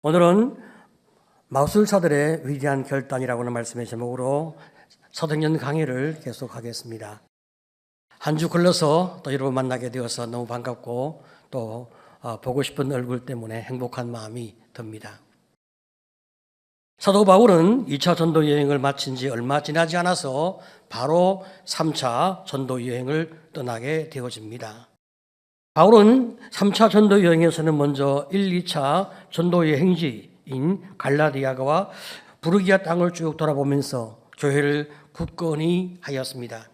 오늘은 마술사들의 위대한 결단이라고 하는 말씀의 제목으로 사도행전 강의를 계속하겠습니다. 한 주 걸러서 또 여러분 만나게 되어서 너무 반갑고 또 보고 싶은 얼굴 때문에 행복한 마음이 듭니다. 사도 바울은 2차 전도 여행을 마친 지 얼마 지나지 않아서 바로 3차 전도 여행을 떠나게 되어집니다. 바울은 3차 전도 여행에서는 먼저 1, 2차 전도 여행지인 갈라디아와 부르기아 땅을 쭉 돌아보면서 교회를 굳건히 하였습니다.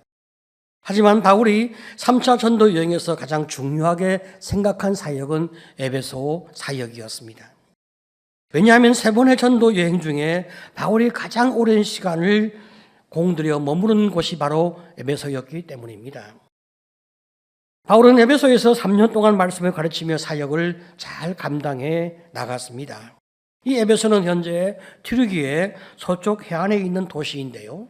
하지만 바울이 3차 전도 여행에서 가장 중요하게 생각한 사역은 에베소 사역이었습니다. 왜냐하면 세 번의 전도 여행 중에 바울이 가장 오랜 시간을 공들여 머무른 곳이 바로 에베소였기 때문입니다. 바울은 에베소에서 3년 동안 말씀을 가르치며 사역을 잘 감당해 나갔습니다. 이 에베소는 현재 튀르기의 서쪽 해안에 있는 도시인데요.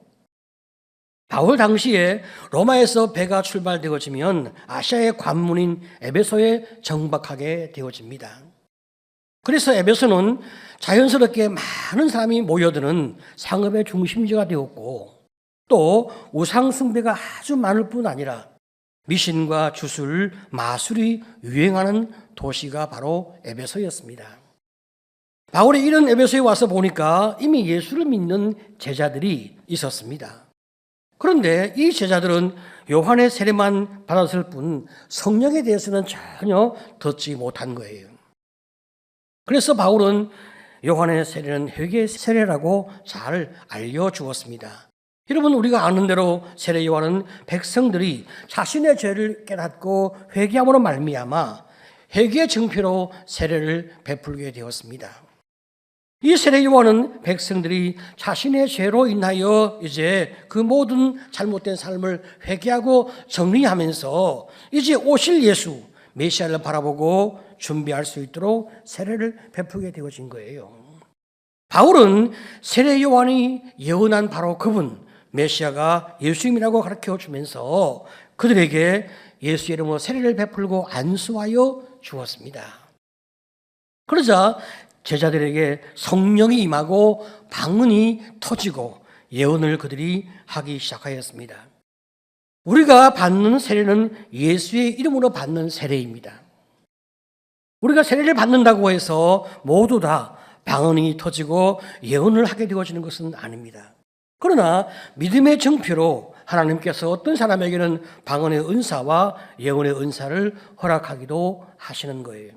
바울 당시에 로마에서 배가 출발되어지면 아시아의 관문인 에베소에 정박하게 되어집니다. 그래서 에베소는 자연스럽게 많은 사람이 모여드는 상업의 중심지가 되었고 또 우상 숭배가 아주 많을 뿐 아니라 미신과 주술, 마술이 유행하는 도시가 바로 에베소였습니다. 바울이 이런 에베소에 와서 보니까 이미 예수를 믿는 제자들이 있었습니다. 그런데 이 제자들은 요한의 세례만 받았을 뿐 성령에 대해서는 전혀 듣지 못한 거예요. 그래서 바울은 요한의 세례는 회개의 세례라고 잘 알려주었습니다. 여러분, 우리가 아는 대로 세례 요한은 백성들이 자신의 죄를 깨닫고 회개함으로 말미암아 회개의 증표로 세례를 베풀게 되었습니다. 이 세례 요한은 백성들이 자신의 죄로 인하여 이제 그 모든 잘못된 삶을 회개하고 정리하면서 이제 오실 예수 메시아를 바라보고 준비할 수 있도록 세례를 베풀게 되어진 거예요. 바울은 세례 요한이 예언한 바로 그분 메시아가 예수님이라고 가르쳐 주면서 그들에게 예수 이름으로 세례를 베풀고 안수하여 주었습니다. 그러자 제자들에게 성령이 임하고 방언이 터지고 예언을 그들이 하기 시작하였습니다. 우리가 받는 세례는 예수의 이름으로 받는 세례입니다. 우리가 세례를 받는다고 해서 모두 다 방언이 터지고 예언을 하게 되어지는 것은 아닙니다. 그러나 믿음의 증표로 하나님께서 어떤 사람에게는 방언의 은사와 예언의 은사를 허락하기도 하시는 거예요.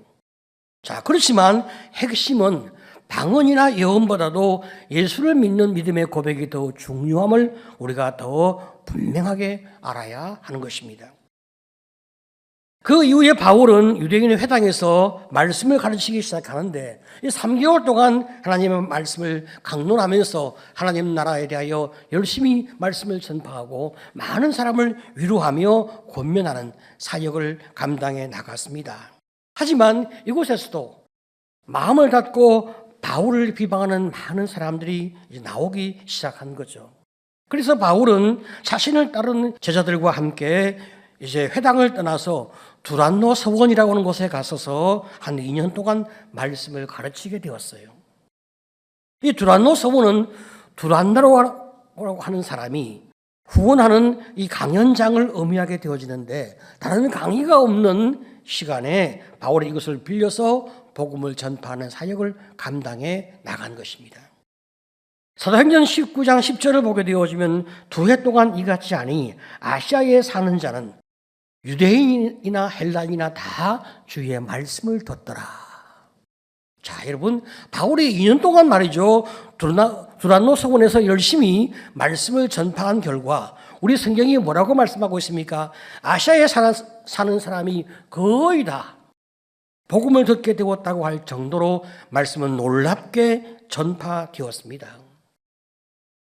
자, 그렇지만 핵심은 방언이나 예언보다도 예수를 믿는 믿음의 고백이 더 중요함을 우리가 더 분명하게 알아야 하는 것입니다. 그 이후에 바울은 유대인의 회당에서 말씀을 가르치기 시작하는데 3개월 동안 하나님의 말씀을 강론하면서 하나님 나라에 대하여 열심히 말씀을 전파하고 많은 사람을 위로하며 권면하는 사역을 감당해 나갔습니다. 하지만 이곳에서도 마음을 닫고 바울을 비방하는 많은 사람들이 이제 나오기 시작한 거죠. 그래서 바울은 자신을 따르는 제자들과 함께 이제 회당을 떠나서 두란노 서원이라고 하는 곳에 가서서 한 2년 동안 말씀을 가르치게 되었어요. 이 두란노 서원은 두란나라고 하는 사람이 후원하는 이 강연장을 의미하게 되어지는데 다른 강의가 없는 시간에 바울이 이것을 빌려서 복음을 전파하는 사역을 감당해 나간 것입니다. 사도행전 19장 10절을 보게 되어지면 2해 동안 이같이 하니 아시아에 사는 자는 유대인이나 헬라인이나 다 주의 말씀을 듣더라. 자, 여러분, 바울이 2년 동안 말이죠. 두란노 서원에서 열심히 말씀을 전파한 결과 우리 성경이 뭐라고 말씀하고 있습니까? 아시아에 사는 사람이 거의 다 복음을 듣게 되었다고 할 정도로 말씀은 놀랍게 전파되었습니다.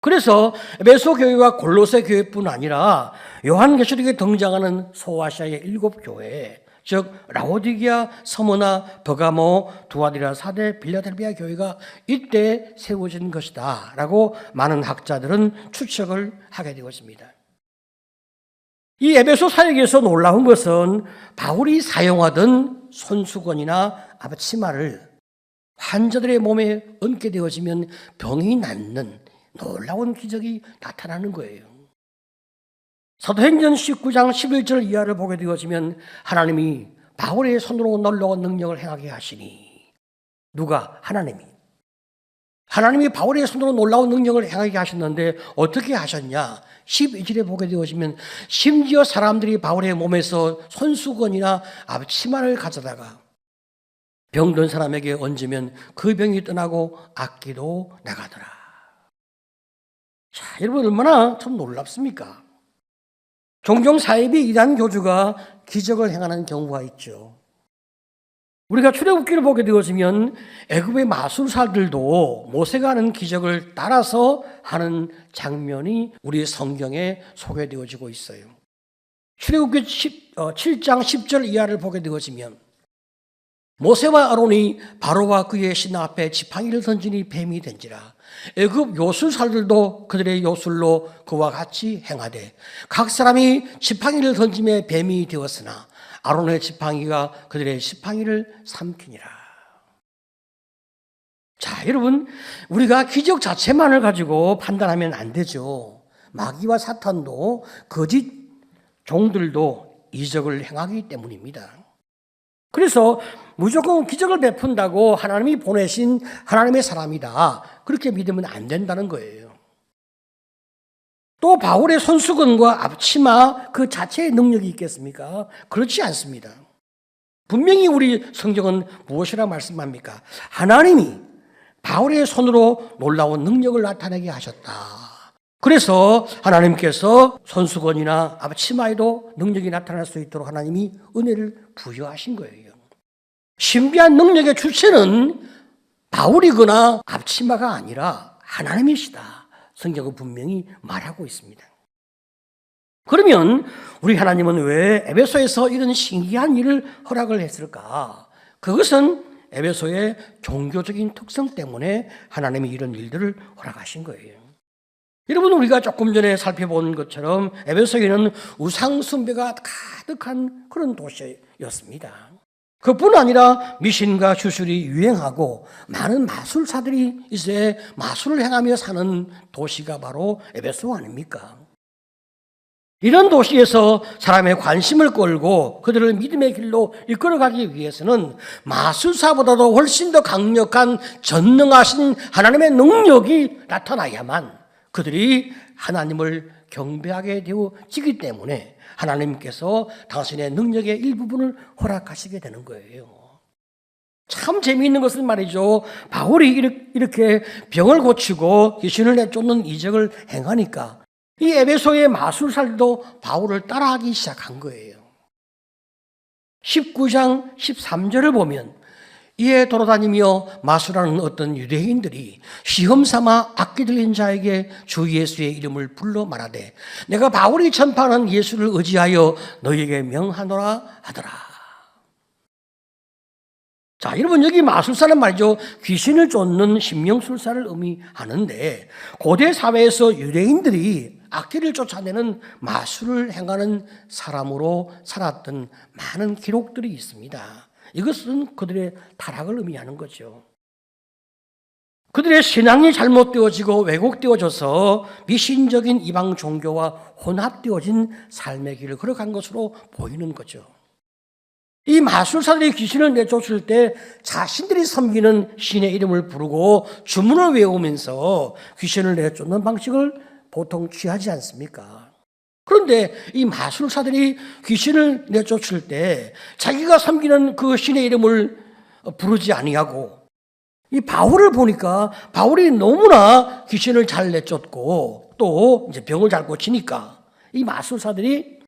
그래서 에베소 교회와 골로새 교회뿐 아니라 요한계시록에 등장하는 소아시아의 7교회, 즉 라오디게아, 서머나, 버가모, 두아디라, 사데, 빌라델비아 교회가 이때 세워진 것이다 라고 많은 학자들은 추측을 하게 되었습니다. 이 에베소 사역에서 놀라운 것은 바울이 사용하던 손수건이나 앞치마를 환자들의 몸에 얹게 되어지면 병이 낫는 놀라운 기적이 나타나는 거예요. 사도행전 19장 11절 이하를 보게 되어지면 하나님이 바울의 손으로 놀라운 능력을 행하게 하시니, 누가? 하나님이 바울의 손으로 놀라운 능력을 행하게 하셨는데 어떻게 하셨냐? 12절에 보게 되어지면 심지어 사람들이 바울의 몸에서 손수건이나 앞치마를 가져다가 병든 사람에게 얹으면 그 병이 떠나고 악기도 나가더라. 자, 여러분 얼마나 참 놀랍습니까? 종종 사이비 이단 교주가 기적을 행하는 경우가 있죠. 우리가 출애굽기를 보게 되어지면 애굽의 마술사들도 모세가 하는 기적을 따라서 하는 장면이 우리 성경에 소개되어지고 있어요. 출애굽기 7장 10절 이하를 보게 되어지면 모세와 아론이 바로와 그의 신하 앞에 지팡이를 던지니 뱀이 된지라. 애굽 요술사들도 그들의 요술로 그와 같이 행하되 각 사람이 지팡이를 던짐에 뱀이 되었으나 아론의 지팡이가 그들의 지팡이를 삼키니라. 자, 여러분, 우리가 기적 자체만을 가지고 판단하면 안 되죠. 마귀와 사탄도 거짓 종들도 이적을 행하기 때문입니다. 그래서 무조건 기적을 베푼다고 하나님이 보내신 하나님의 사람이다, 그렇게 믿으면 안 된다는 거예요. 또 바울의 손수건과 앞치마 그 자체의 능력이 있겠습니까? 그렇지 않습니다. 분명히 우리 성경은 무엇이라 말씀합니까? 하나님이 바울의 손으로 놀라운 능력을 나타내게 하셨다. 그래서 하나님께서 손수건이나 앞치마에도 능력이 나타날 수 있도록 하나님이 은혜를 부여하신 거예요. 신비한 능력의 주체는 바울이거나 앞치마가 아니라 하나님이시다. 성경은 분명히 말하고 있습니다. 그러면 우리 하나님은 왜 에베소에서 이런 신기한 일을 허락을 했을까? 그것은 에베소의 종교적인 특성 때문에 하나님이 이런 일들을 허락하신 거예요. 여러분, 우리가 조금 전에 살펴본 것처럼 에베소에는 우상 숭배가 가득한 그런 도시였습니다. 그뿐 아니라 미신과 주술이 유행하고 많은 마술사들이 이제 마술을 행하며 사는 도시가 바로 에베소 아닙니까? 이런 도시에서 사람의 관심을 끌고 그들을 믿음의 길로 이끌어가기 위해서는 마술사보다도 훨씬 더 강력한 전능하신 하나님의 능력이 나타나야만 그들이 하나님을 경배하게 되어지기 때문에 하나님께서 당신의 능력의 일부분을 허락하시게 되는 거예요. 참 재미있는 것은 말이죠, 바울이 이렇게 병을 고치고 귀신을 내쫓는 이적을 행하니까 이 에베소의 마술사들도 바울을 따라하기 시작한 거예요. 19장 13절을 보면 이에 돌아다니며 마술하는 어떤 유대인들이 시험삼아 악기 들린 자에게 주 예수의 이름을 불러 말하되 내가 바울이 전파하는 예수를 의지하여 너희에게 명하노라 하더라. 자, 여러분, 여기 마술사는 말이죠, 귀신을 쫓는 신명술사를 의미하는데 고대 사회에서 유대인들이 악기를 쫓아내는 마술을 행하는 사람으로 살았던 많은 기록들이 있습니다. 이것은 그들의 타락을 의미하는 거죠. 그들의 신앙이 잘못되어지고 왜곡되어져서 미신적인 이방 종교와 혼합되어진 삶의 길을 걸어간 것으로 보이는 거죠. 이 마술사들이 귀신을 내쫓을 때 자신들이 섬기는 신의 이름을 부르고 주문을 외우면서 귀신을 내쫓는 방식을 보통 취하지 않습니까? 그런데 이 마술사들이 귀신을 내쫓을 때 자기가 섬기는 그 신의 이름을 부르지 아니하고 이 바울을 보니까 바울이 너무나 귀신을 잘 내쫓고 또 이제 병을 잘 고치니까 이 마술사들이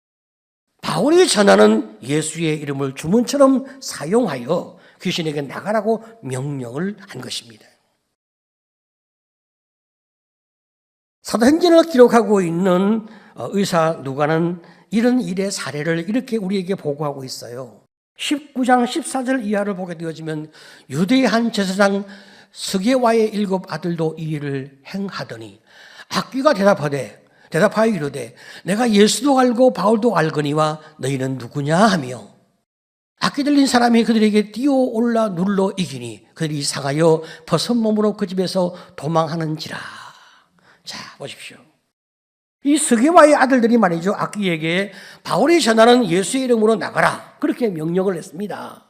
바울이 전하는 예수의 이름을 주문처럼 사용하여 귀신에게 나가라고 명령을 한 것입니다. 사도행전을 기록하고 있는 의사 누가는 이런 일의 사례를 이렇게 우리에게 보고하고 있어요. 19장 14절 이하를 보게 되어지면 유대의 한 제사장 스게와의 7 아들도 이 일을 행하더니 악귀가 대답하여 이르되 내가 예수도 알고 바울도 알거니와 너희는 누구냐 하며 악기 들린 사람이 그들에게 뛰어올라 눌러 이기니 그들이 상하여 벗은 몸으로 그 집에서 도망하는지라. 자, 보십시오. 이 스게와의 아들들이 말이죠, 악기에게 바울이 전하는 예수의 이름으로 나가라, 그렇게 명령을 했습니다.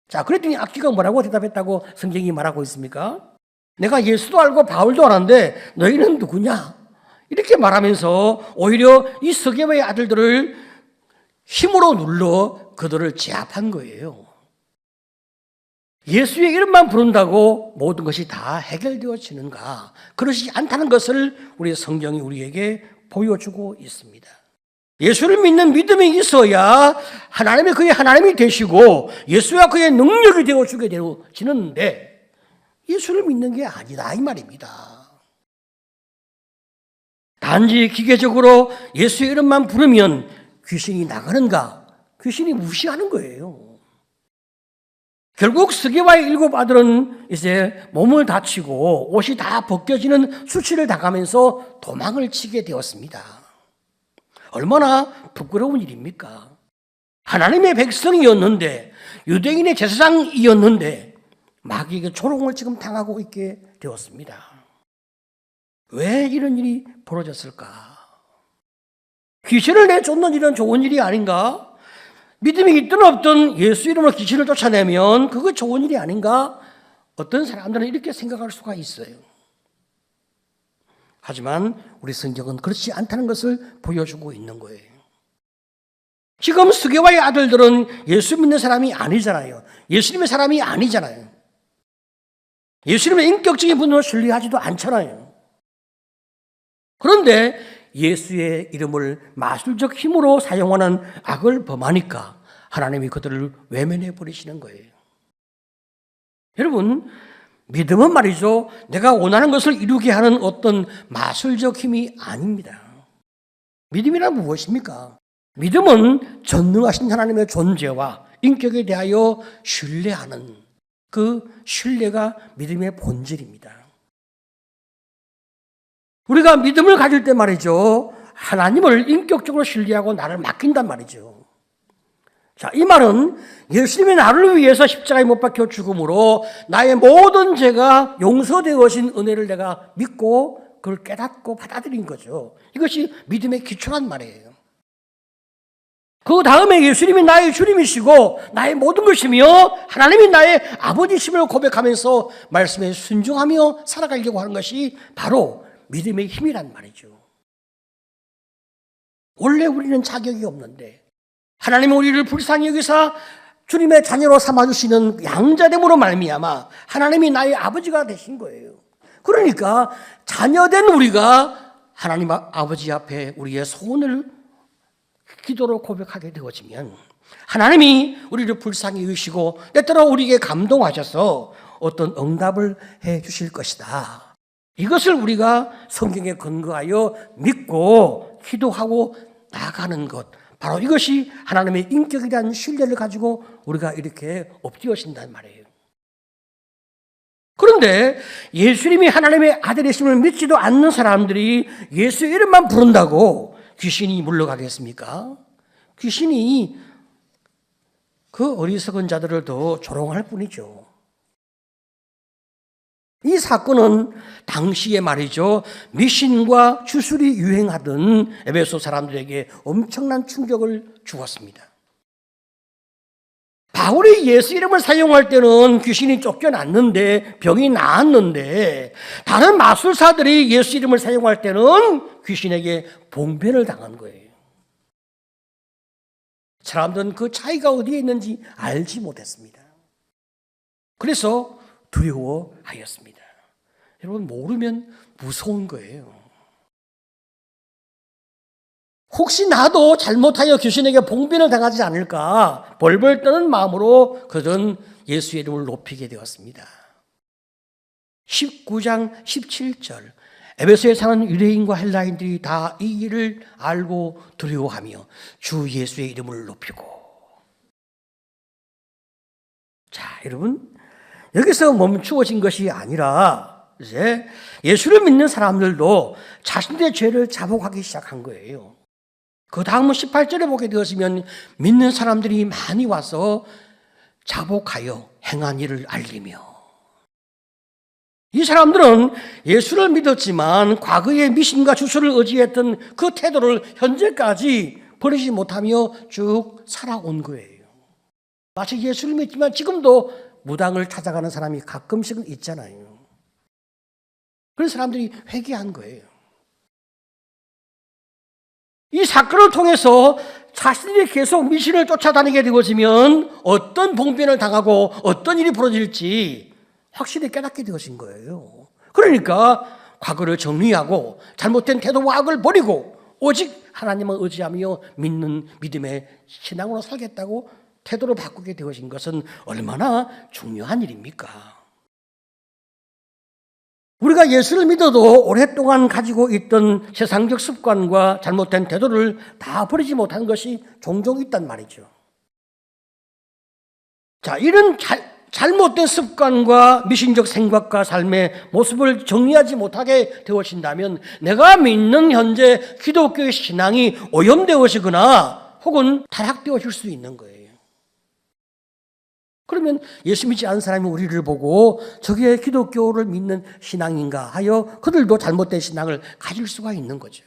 자, 그랬더니 악기가 뭐라고 대답했다고 성경이 말하고 있습니까? 내가 예수도 알고 바울도 아는데 너희는 누구냐? 이렇게 말하면서 오히려 이 스게와의 아들들을 힘으로 눌러 그들을 제압한 거예요. 예수의 이름만 부른다고 모든 것이 다 해결되어지는가? 그렇지 않다는 것을 우리 성경이 우리에게 보여주고 있습니다. 예수를 믿는 믿음이 있어야 하나님이 그의 하나님이 되시고 예수와 그의 능력이 되어주게 되어지는데 예수를 믿는 게 아니다 이 말입니다. 단지 기계적으로 예수의 이름만 부르면 귀신이 나가는가? 귀신이 무시하는 거예요. 결국 스게와의 7 아들은 이제 몸을 다치고 옷이 다 벗겨지는 수치를 당하면서 도망을 치게 되었습니다. 얼마나 부끄러운 일입니까? 하나님의 백성이었는데, 유대인의 제사장이었는데 마귀에게 조롱을 지금 당하고 있게 되었습니다. 왜 이런 일이 벌어졌을까? 귀신을 내쫓는 일은 좋은 일이 아닌가? 믿음이 있든 없든 예수 이름으로 귀신을 쫓아내면 그거 좋은 일이 아닌가? 어떤 사람들은 이렇게 생각할 수가 있어요. 하지만 우리 성경은 그렇지 않다는 것을 보여주고 있는 거예요. 지금 스게와의 아들들은 예수 믿는 사람이 아니잖아요. 예수님의 사람이 아니잖아요. 예수님의 인격적인 분으로 신뢰하지도 않잖아요. 그런데 예수의 이름을 마술적 힘으로 사용하는 악을 범하니까 하나님이 그들을 외면해 버리시는 거예요. 여러분, 믿음은 말이죠, 내가 원하는 것을 이루게 하는 어떤 마술적 힘이 아닙니다. 믿음이란 무엇입니까? 믿음은 전능하신 하나님의 존재와 인격에 대하여 신뢰하는 그 신뢰가 믿음의 본질입니다. 우리가 믿음을 가질 때 말이죠, 하나님을 인격적으로 신뢰하고 나를 맡긴단 말이죠. 자, 이 말은 예수님이 나를 위해서 십자가에 못 박혀 죽음으로 나의 모든 죄가 용서되어진 은혜를 내가 믿고 그걸 깨닫고 받아들인 거죠. 이것이 믿음의 기초란 말이에요. 그 다음에 예수님이 나의 주님이시고 나의 모든 것이며 하나님이 나의 아버지심을 고백하면서 말씀에 순종하며 살아가려고 하는 것이 바로 믿음의 힘이란 말이죠. 원래 우리는 자격이 없는데 하나님은 우리를 불쌍히 여기사 주님의 자녀로 삼아주시는 양자됨으로 말미암아 하나님이 나의 아버지가 되신 거예요. 그러니까 자녀된 우리가 하나님 아버지 앞에 우리의 소원을 기도로 고백하게 되어지면 하나님이 우리를 불쌍히 여기시고 때때로 우리에게 감동하셔서 어떤 응답을 해 주실 것이다. 이것을 우리가 성경에 근거하여 믿고 기도하고 나아가는 것, 바로 이것이 하나님의 인격에 대한 신뢰를 가지고 우리가 이렇게 엎드려진단 말이에요. 그런데 예수님이 하나님의 아들이심을 믿지도 않는 사람들이 예수의 이름만 부른다고 귀신이 물러가겠습니까? 귀신이 그 어리석은 자들을 더 조롱할 뿐이죠. 이 사건은 당시에 말이죠, 미신과 주술이 유행하던 에베소 사람들에게 엄청난 충격을 주었습니다. 바울이 예수 이름을 사용할 때는 귀신이 쫓겨났는데, 병이 나았는데, 다른 마술사들이 예수 이름을 사용할 때는 귀신에게 봉변을 당한 거예요. 사람들은 그 차이가 어디에 있는지 알지 못했습니다. 그래서 두려워하였습니다. 여러분, 모르면 무서운 거예요. 혹시 나도 잘못하여 귀신에게 봉변을 당하지 않을까 벌벌 떠는 마음으로 그들은 예수의 이름을 높이게 되었습니다. 19장 17절, 에베소에 사는 유대인과 헬라인들이 다 이 일을 알고 두려워하며 주 예수의 이름을 높이고. 자, 여러분, 여기서 멈추어진 것이 아니라 이제 예수를 믿는 사람들도 자신들의 죄를 자복하기 시작한 거예요. 그 다음은 18절에 보게 되었으면 믿는 사람들이 많이 와서 자복하여 행한 일을 알리며, 이 사람들은 예수를 믿었지만 과거의 미신과 주술을 의지했던 그 태도를 현재까지 버리지 못하며 쭉 살아온 거예요. 마치 예수를 믿지만 지금도 무당을 찾아가는 사람이 가끔씩은 있잖아요. 그런 사람들이 회개한 거예요. 이 사건을 통해서 자신이 계속 미신을 쫓아다니게 되어지면 어떤 봉변을 당하고 어떤 일이 벌어질지 확실히 깨닫게 되어진 거예요. 그러니까 과거를 정리하고 잘못된 태도와 악을 버리고 오직 하나님을 의지하며 믿는 믿음의 신앙으로 살겠다고 태도를 바꾸게 되어진 것은 얼마나 중요한 일입니까? 우리가 예수를 믿어도 오랫동안 가지고 있던 세상적 습관과 잘못된 태도를 다 버리지 못한 것이 종종 있단 말이죠. 자, 이런 잘못된 습관과 미신적 생각과 삶의 모습을 정리하지 못하게 되어진다면 내가 믿는 현재 기독교의 신앙이 오염되어지거나 혹은 타락되어질 수 있는 거예요. 그러면 예수 믿지 않은 사람이 우리를 보고 저게 기독교를 믿는 신앙인가 하여 그들도 잘못된 신앙을 가질 수가 있는 거죠.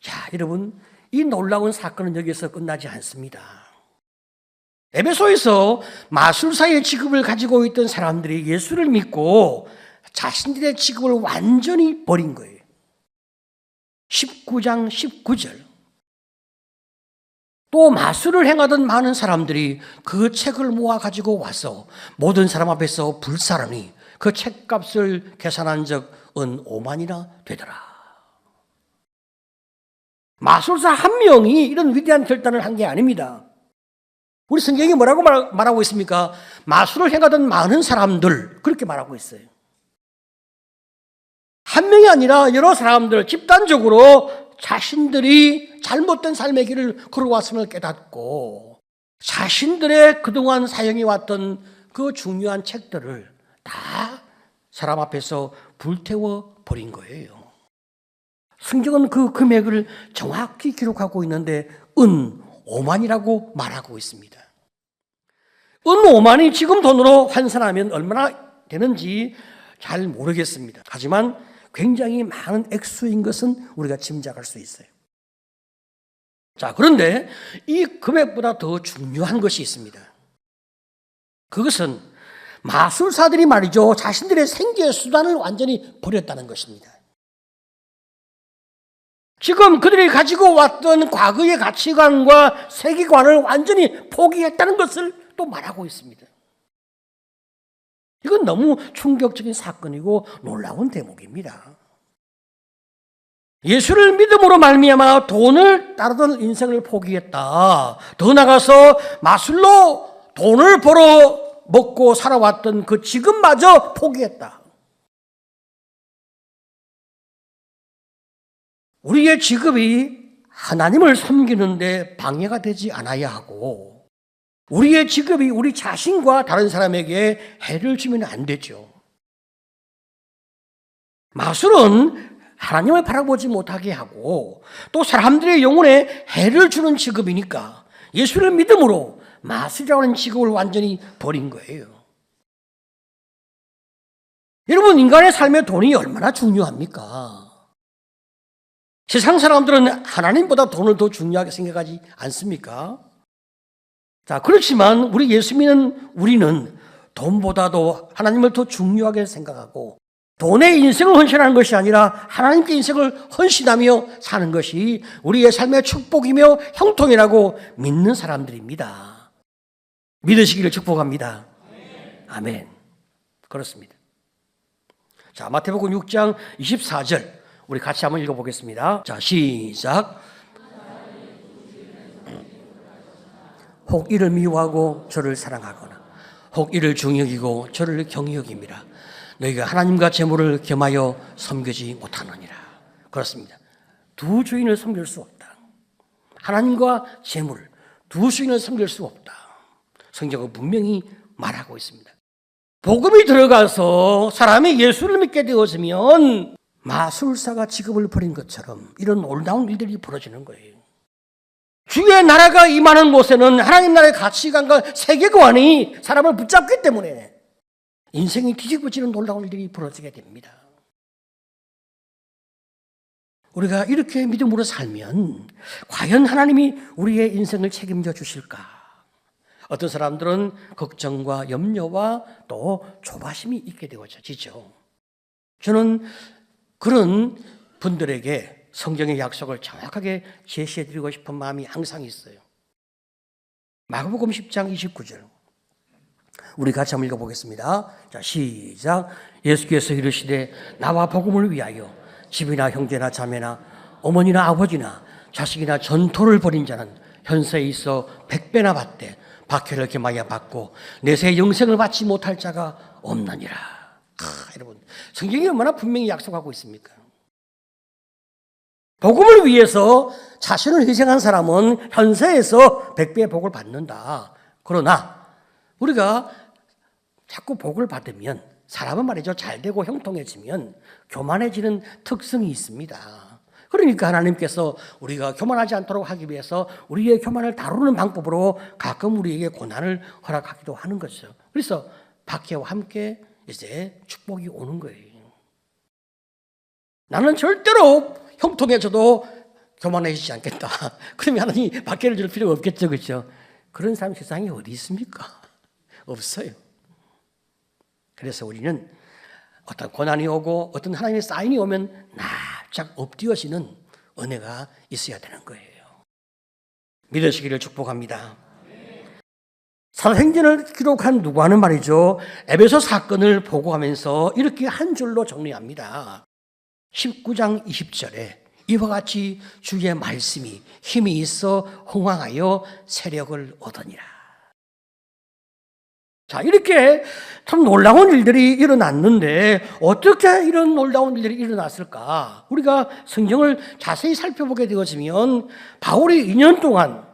자, 여러분, 이 놀라운 사건은 여기서 끝나지 않습니다. 에베소에서 마술사의 직업을 가지고 있던 사람들이 예수를 믿고 자신들의 직업을 완전히 버린 거예요. 19장 19절. 또 마술을 행하던 많은 사람들이 그 책을 모아 가지고 와서 모든 사람 앞에서 불사르니 그 책값을 계산한 적 은 5만이나 되더라. 마술사 한 명이 이런 위대한 결단을 한 게 아닙니다. 우리 성경이 뭐라고 말하고 있습니까? 마술을 행하던 많은 사람들, 그렇게 말하고 있어요. 한 명이 아니라 여러 사람들 집단적으로 자신들이 잘못된 삶의 길을 걸어왔음을 깨닫고 자신들의 그동안 사용해왔던 그 중요한 책들을 다 사람 앞에서 불태워 버린 거예요. 성경은 그 금액을 정확히 기록하고 있는데 은 5만이라고 말하고 있습니다. 은 5만이 지금 돈으로 환산하면 얼마나 되는지 잘 모르겠습니다. 하지만 굉장히 많은 액수인 것은 우리가 짐작할 수 있어요. 자, 그런데 이 금액보다 더 중요한 것이 있습니다. 그것은 마술사들이 말이죠, 자신들의 생계의 수단을 완전히 버렸다는 것입니다. 지금 그들이 가지고 왔던 과거의 가치관과 세계관을 완전히 포기했다는 것을 또 말하고 있습니다. 이건 너무 충격적인 사건이고 놀라운 대목입니다. 예수를 믿음으로 말미암아 돈을 따르던 인생을 포기했다. 더 나아가서 마술로 돈을 벌어 먹고 살아왔던 그 직업마저 포기했다. 우리의 직업이 하나님을 섬기는데 방해가 되지 않아야 하고 우리의 직업이 우리 자신과 다른 사람에게 해를 주면 안 되죠. 마술은 하나님을 바라보지 못하게 하고 또 사람들의 영혼에 해를 주는 직업이니까 예수를 믿음으로 마술이라는 직업을 완전히 버린 거예요. 여러분, 인간의 삶에 돈이 얼마나 중요합니까? 세상 사람들은 하나님보다 돈을 더 중요하게 생각하지 않습니까? 자, 그렇지만 우리 예수 믿는 우리는 돈보다도 하나님을 더 중요하게 생각하고 돈에 인생을 헌신하는 것이 아니라 하나님께 인생을 헌신하며 사는 것이 우리의 삶의 축복이며 형통이라고 믿는 사람들입니다. 믿으시기를 축복합니다. 아멘. 그렇습니다. 자, 마태복음 6장 24절 우리 같이 한번 읽어보겠습니다. 자, 시작. 혹 이를 미워하고 저를 사랑하거나 혹 이를 중히 여기고 저를 경히 여김이라. 너희가 하나님과 재물을 겸하여 섬기지 못하느니라. 그렇습니다. 두 주인을 섬길 수 없다. 하나님과 재물, 두 주인을 섬길 수 없다. 성경은 분명히 말하고 있습니다. 복음이 들어가서 사람이 예수를 믿게 되어지면 마술사가 직업을 버린 것처럼 이런 놀라운 일들이 벌어지는 거예요. 주의 나라가 임하는 곳에는 하나님 나라의 가치관과 세계관이 사람을 붙잡기 때문에 인생이 뒤집어지는 놀라운 일들이 벌어지게 됩니다. 우리가 이렇게 믿음으로 살면 과연 하나님이 우리의 인생을 책임져 주실까? 어떤 사람들은 걱정과 염려와 또 조바심이 있게 되어지죠. 저는 그런 분들에게 성경의 약속을 정확하게 제시해드리고 싶은 마음이 항상 있어요. 마가복음 10장 29절 우리 같이 한번 읽어보겠습니다. 자, 시작. 예수께서 이르시되 나와 복음을 위하여 집이나 형제나 자매나 어머니나 아버지나 자식이나 전토를 벌인 자는 현세에 있어 100배나 받되 박해를 겸하여 받고 내세 영생을 받지 못할 자가 없느니라. 여러분, 성경이 얼마나 분명히 약속하고 있습니까? 복음을 위해서 자신을 희생한 사람은 현세에서 100배의 복을 받는다. 그러나 우리가 자꾸 복을 받으면 사람은 말이죠, 잘되고 형통해지면 교만해지는 특성이 있습니다. 그러니까 하나님께서 우리가 교만하지 않도록 하기 위해서 우리의 교만을 다루는 방법으로 가끔 우리에게 고난을 허락하기도 하는 거죠. 그래서 박해와 함께 이제 축복이 오는 거예요. 나는 절대로 형통해져도 교만해지지 않겠다. 그러면 하나님이 박해를 줄 필요가 없겠죠, 그렇죠? 그런 사람 세상에 어디 있습니까? 없어요. 그래서 우리는 어떤 고난이 오고 어떤 하나님의 사인이 오면 납작 엎드려지는 은혜가 있어야 되는 거예요. 믿으시기를 축복합니다. 사도행전을 기록한 누가는 말이죠, 에베소 사건을 보고하면서 이렇게 한 줄로 정리합니다. 19장 20절에 이와 같이 주의 말씀이 힘이 있어 흥왕하여 세력을 얻으니라. 자, 이렇게 참 놀라운 일들이 일어났는데 어떻게 이런 놀라운 일들이 일어났을까? 우리가 성경을 자세히 살펴보게 되어지면 바울이 2년 동안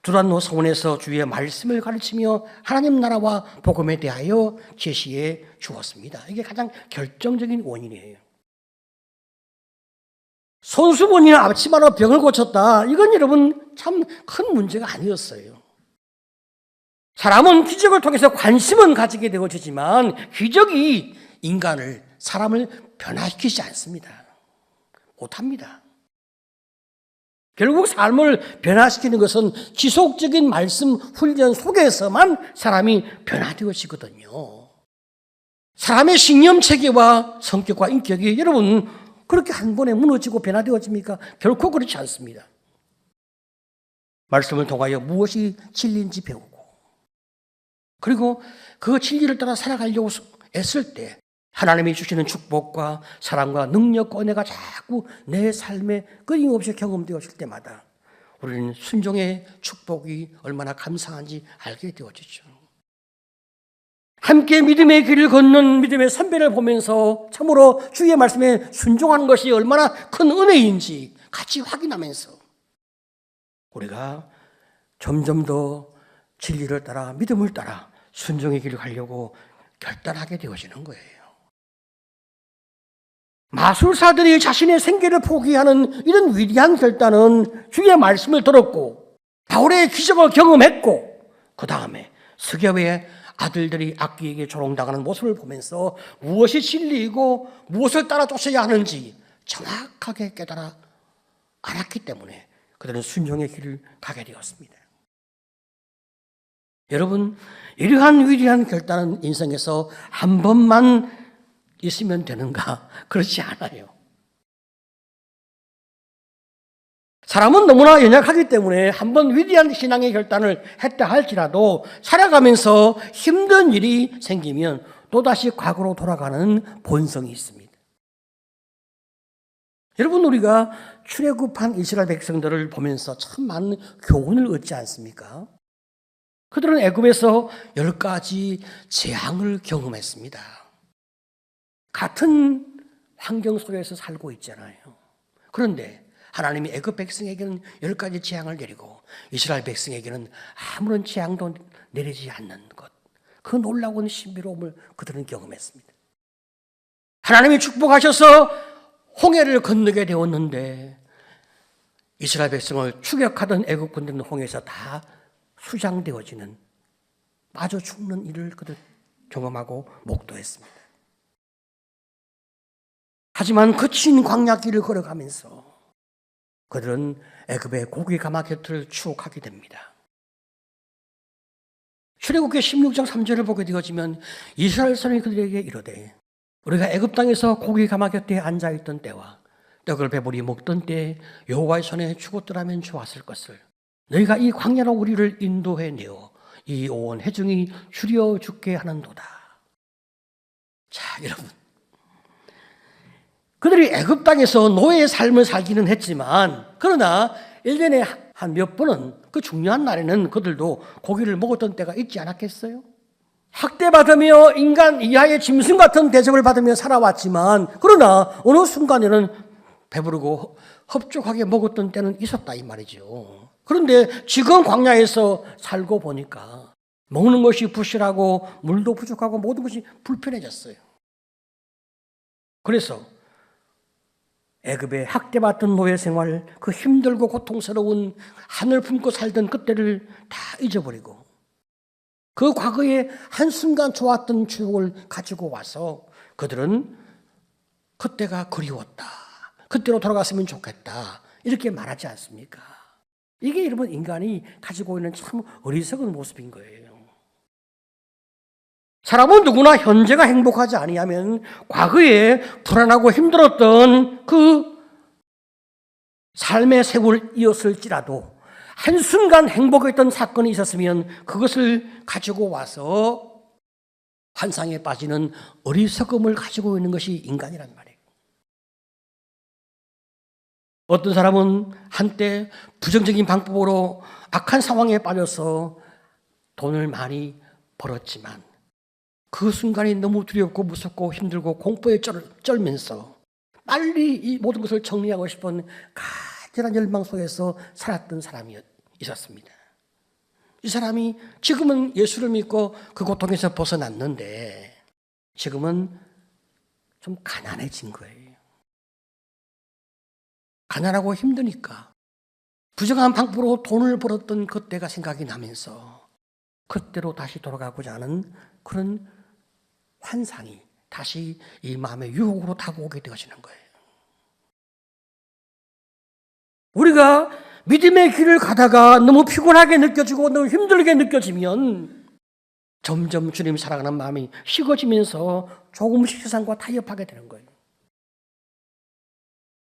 두란노 성원에서 주의 말씀을 가르치며 하나님 나라와 복음에 대하여 제시해 주었습니다. 이게 가장 결정적인 원인이에요. 손수건이나 앞치마로 병을 고쳤다. 이건 여러분 참 큰 문제가 아니었어요. 사람은 기적을 통해서 관심은 가지게 되어지지만 기적이 인간을, 사람을 변화시키지 않습니다. 못합니다. 결국 삶을 변화시키는 것은 지속적인 말씀 훈련 속에서만 사람이 변화되어지거든요. 사람의 신념 체계와 성격과 인격이 여러분 그렇게 한 번에 무너지고 변화되어집니까? 결코 그렇지 않습니다. 말씀을 통하여 무엇이 진리인지 배우고 그리고 그 진리를 따라 살아가려고 애쓸 때 하나님이 주시는 축복과 사랑과 능력과 은혜가 자꾸 내 삶에 끊임없이 경험되어질 때마다 우리는 순종의 축복이 얼마나 감사한지 알게 되어지죠. 함께 믿음의 길을 걷는 믿음의 선배를 보면서 참으로 주의 말씀에 순종하는 것이 얼마나 큰 은혜인지 같이 확인하면서 우리가 점점 더 진리를 따라 믿음을 따라 순종의 길을 가려고 결단하게 되어지는 거예요. 마술사들이 자신의 생계를 포기하는 이런 위대한 결단은 주의 말씀을 들었고 바울의 기적을 경험했고 그 다음에 스geb의 아들들이 악귀에게 조롱당하는 모습을 보면서 무엇이 진리이고 무엇을 따라 쫓아야 하는지 정확하게 깨달아 알았기 때문에 그들은 순종의 길을 가게 되었습니다. 여러분, 이러한 위대한 결단은 인생에서 한 번만 있으면 되는가? 그렇지 않아요. 사람은 너무나 연약하기 때문에 한 번 위대한 신앙의 결단을 했다 할지라도 살아가면서 힘든 일이 생기면 또다시 과거로 돌아가는 본성이 있습니다. 여러분, 우리가 출애굽한 이스라엘 백성들을 보면서 참 많은 교훈을 얻지 않습니까? 그들은 애굽에서 10가지 재앙을 경험했습니다. 같은 환경 속에서 살고 있잖아요. 그런데 하나님이 애굽 백성에게는 10가지 재앙을 내리고 이스라엘 백성에게는 아무런 재앙도 내리지 않는 것. 그 놀라운 신비로움을 그들은 경험했습니다. 하나님이 축복하셔서 홍해를 건너게 되었는데 이스라엘 백성을 추격하던 애국군들은 홍해에서 다 수장되어지는, 빠져 죽는 일을 그들 경험하고 목도했습니다. 하지만 거친 광야길을 걸어가면서 그들은 애굽의 고기 가마 곁을 추억하게 됩니다. 출애굽기 16장 3절을 보게 되어지면 이스라엘 사람이 그들에게 이르되 우리가 애굽 땅에서 고기 가마 곁에 앉아있던 때와 떡을 배불리 먹던 때에 여호와의 손에 죽었더라면 좋았을 것을 너희가 이 광야로 우리를 인도해 내어 이 온 회중이 줄여 죽게 하는도다. 자, 여러분, 그들이 애굽 땅에서 노예의 삶을 살기는 했지만 그러나 1년에 한 몇 번은 그 중요한 날에는 그들도 고기를 먹었던 때가 있지 않았겠어요? 학대받으며 인간 이하의 짐승 같은 대접을 받으며 살아왔지만 그러나 어느 순간에는 배부르고 흡족하게 먹었던 때는 있었다 이 말이죠. 그런데 지금 광야에서 살고 보니까 먹는 것이 부실하고 물도 부족하고 모든 것이 불편해졌어요. 그래서 애굽의 학대받던 노예 생활, 그 힘들고 고통스러운 하늘 품고 살던 그때를 다 잊어버리고 그 과거에 한순간 좋았던 추억을 가지고 와서 그들은 그때가 그리웠다, 그때로 돌아갔으면 좋겠다 이렇게 말하지 않습니까? 이게 여러분 인간이 가지고 있는 참 어리석은 모습인 거예요. 사람은 누구나 현재가 행복하지 아니하면 과거에 불안하고 힘들었던 그 삶의 세월을 이었을지라도 한순간 행복했던 사건이 있었으면 그것을 가지고 와서 환상에 빠지는 어리석음을 가지고 있는 것이 인간이란 말이에요. 어떤 사람은 한때 부정적인 방법으로 악한 상황에 빠져서 돈을 많이 벌었지만 그 순간이 너무 두렵고 무섭고 힘들고 공포에 쩔면서 빨리 이 모든 것을 정리하고 싶은 간절한 열망 속에서 살았던 사람이 있었습니다. 이 사람이 지금은 예수를 믿고 그 고통에서 벗어났는데 지금은 좀 가난해진 거예요. 가난하고 힘드니까 부정한 방법으로 돈을 벌었던 그때가 생각이 나면서 그때로 다시 돌아가고자 하는 그런 환상이 다시 이 마음의 유혹으로 다가오게 되어지는 거예요. 우리가 믿음의 길을 가다가 너무 피곤하게 느껴지고 너무 힘들게 느껴지면 점점 주님 사랑하는 마음이 식어지면서 조금씩 세상과 타협하게 되는 거예요.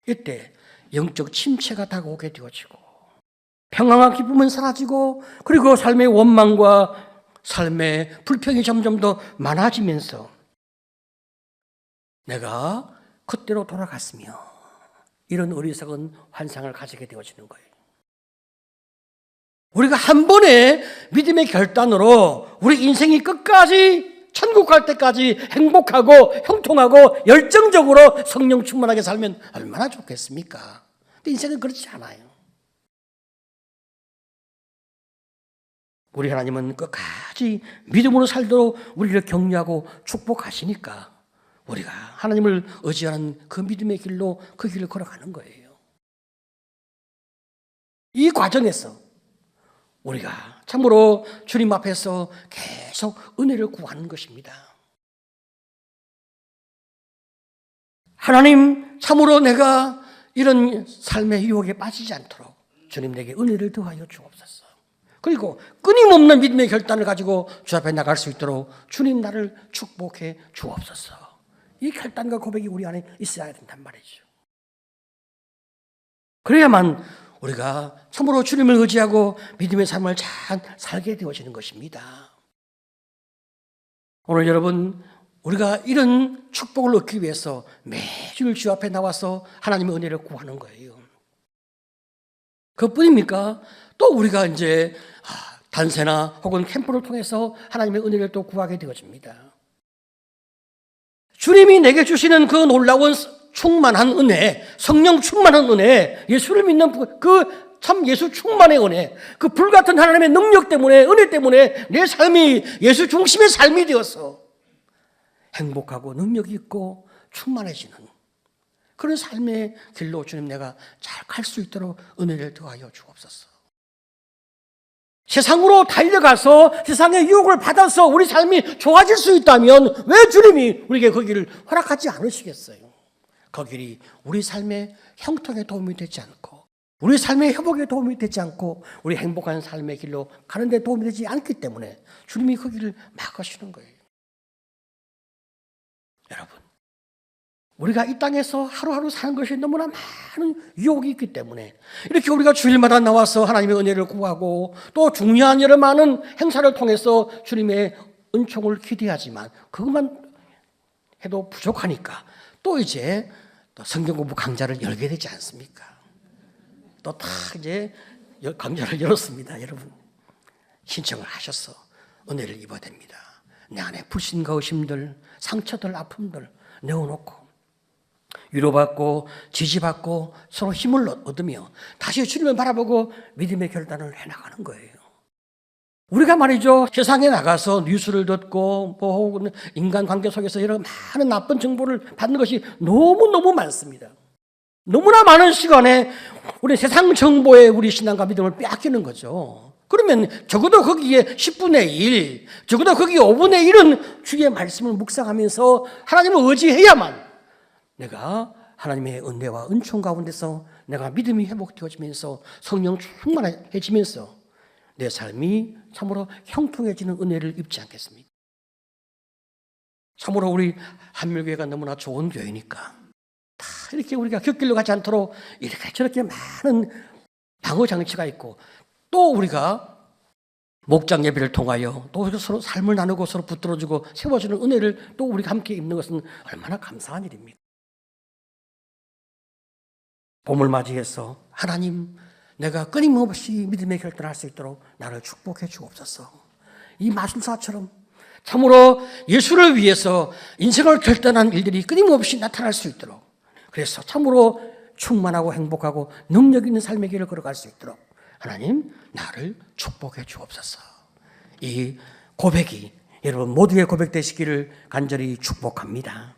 이때 영적 침체가 다가오게 되어지고 평안과 기쁨은 사라지고 그리고 삶의 원망과 삶의 불평이 점점 더 많아지면서 내가 그때로 돌아갔으며 이런 어리석은 환상을 가지게 되어지는 거예요. 우리가 한 번의 믿음의 결단으로 우리 인생이 끝까지 천국 갈 때까지 행복하고 형통하고 열정적으로 성령 충만하게 살면 얼마나 좋겠습니까? 근데 인생은 그렇지 않아요. 우리 하나님은 끝까지 믿음으로 살도록 우리를 격려하고 축복하시니까 우리가 하나님을 의지하는 그 믿음의 길로 그 길을 걸어가는 거예요. 이 과정에서 우리가 참으로 주님 앞에서 계속 은혜를 구하는 것입니다. 하나님, 참으로 내가 이런 삶의 유혹에 빠지지 않도록 주님 내게 은혜를 더하여 주옵소서. 그리고 끊임없는 믿음의 결단을 가지고 주 앞에 나갈 수 있도록 주님 나를 축복해 주옵소서. 이 결단과 고백이 우리 안에 있어야 된단 말이죠. 그래야만 우리가 참으로 주님을 의지하고 믿음의 삶을 잘 살게 되어지는 것입니다. 오늘 여러분, 우리가 이런 축복을 얻기 위해서 매주 주 앞에 나와서 하나님의 은혜를 구하는 거예요. 그뿐입니까? 또 우리가 이제 단세나 혹은 캠프를 통해서 하나님의 은혜를 또 구하게 되어집니다. 주님이 내게 주시는 그 놀라운 충만한 은혜, 성령 충만한 은혜, 예수를 믿는 그 참 예수 충만의 은혜, 그 불같은 하나님의 능력 때문에, 은혜 때문에 내 삶이 예수 중심의 삶이 되어서 행복하고 능력 있고 충만해지는 그런 삶의 길로 주님 내가 잘 갈 수 있도록 은혜를 더하여 주옵소서. 세상으로 달려가서 세상의 유혹을 받아서 우리 삶이 좋아질 수 있다면 왜 주님이 우리에게 그 길을 허락하지 않으시겠어요? 그 길이 우리 삶의 형통에 도움이 되지 않고 우리 삶의 회복에 도움이 되지 않고 우리 행복한 삶의 길로 가는 데 도움이 되지 않기 때문에 주님이 그 길을 막으시는 거예요. 여러분, 우리가 이 땅에서 하루하루 사는 것이 너무나 많은 유혹이 있기 때문에 이렇게 우리가 주일마다 나와서 하나님의 은혜를 구하고 또 중요한 여러 많은 행사를 통해서 주님의 은총을 기대하지만 그것만 해도 부족하니까 또 이제 또 성경 공부 강좌를 열게 되지 않습니까? 또 다 이제 강좌를 열었습니다. 여러분 신청을 하셔서 은혜를 입어야 됩니다. 내 안에 불신과 의심들, 상처들, 아픔들 내어놓고 위로받고 지지받고 서로 힘을 얻으며 다시 주님을 바라보고 믿음의 결단을 해나가는 거예요. 우리가 말이죠, 세상에 나가서 뉴스를 듣고 혹은 인간관계 속에서 여러 많은 나쁜 정보를 받는 것이 너무너무 많습니다. 너무나 많은 시간에 우리 세상 정보에 우리 신앙과 믿음을 빼앗기는 거죠. 그러면 적어도 거기에 10분의 1, 적어도 거기에 5분의 1은 주의 말씀을 묵상하면서 하나님을 의지해야만 내가 하나님의 은혜와 은총 가운데서 내가 믿음이 회복되어지면서 성령 충만해지면서 내 삶이 참으로 형통해지는 은혜를 입지 않겠습니까? 참으로 우리 한물교회가 너무나 좋은 교회니까 다 이렇게 우리가 곁길로 가지 않도록 이렇게 저렇게 많은 방어 장치가 있고 또 우리가 목장 예배를 통하여 또 서로 삶을 나누고 서로 붙들어주고 세워주는 은혜를 또 우리가 함께 입는 것은 얼마나 감사한 일입니까? 봄을 맞이해서 하나님 내가 끊임없이 믿음의 결단을 할 수 있도록 나를 축복해 주옵소서. 이 마술사처럼 참으로 예수를 위해서 인생을 결단한 일들이 끊임없이 나타날 수 있도록 그래서 참으로 충만하고 행복하고 능력 있는 삶의 길을 걸어갈 수 있도록 하나님 나를 축복해 주옵소서. 이 고백이 여러분 모두의 고백 되시기를 간절히 축복합니다.